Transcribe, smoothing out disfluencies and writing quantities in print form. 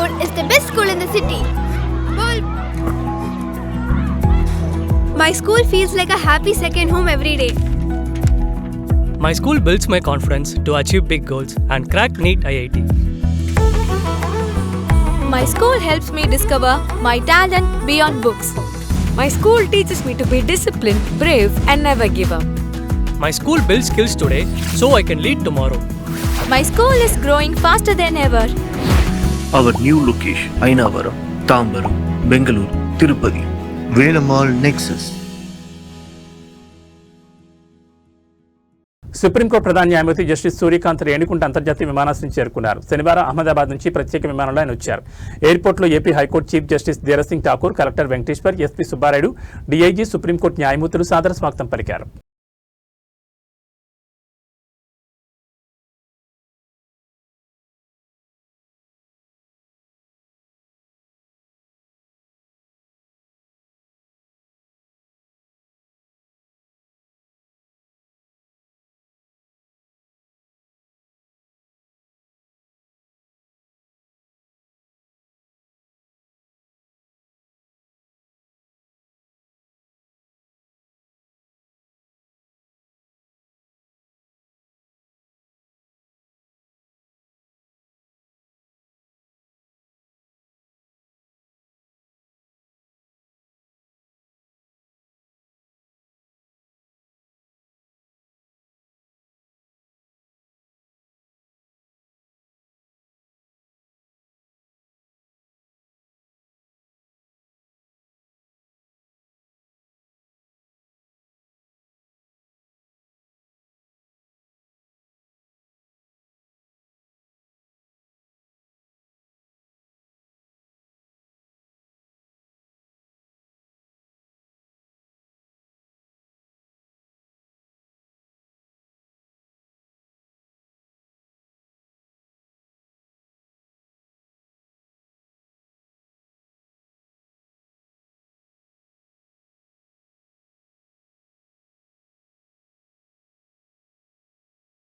Court is the best school in the city. My school feels like a happy second home every day. My school builds my confidence to achieve big goals and crack NEET IIT. My school helps me discover my talent beyond books. My school teaches me to be disciplined, brave, and never give up. My school builds skills today so I can lead tomorrow. My school is growing faster than ever. Our new location, Ainavaram, Tambaram, Bengaluru, Tirupati, Velamal Nexus. Supreme court ప్రధాన న్యాయమూర్తి justice Surya Kant Renigunta అంతర్జాతీయ విమానాశ్రయం చేరుకున్నారు. శనివారం అహ్మదాబాద్ నుంచి ప్రత్యేక విమానంలో ఆయన వచ్చారు. ఎయిర్పోర్ట్లో AP high court chief justice Dheeraj Singh Thakur, collector Venkateshwar, SP Subbarayudu, DIG, supreme court న్యాయమూర్తులు సాదర స్వాగతం పలికారు.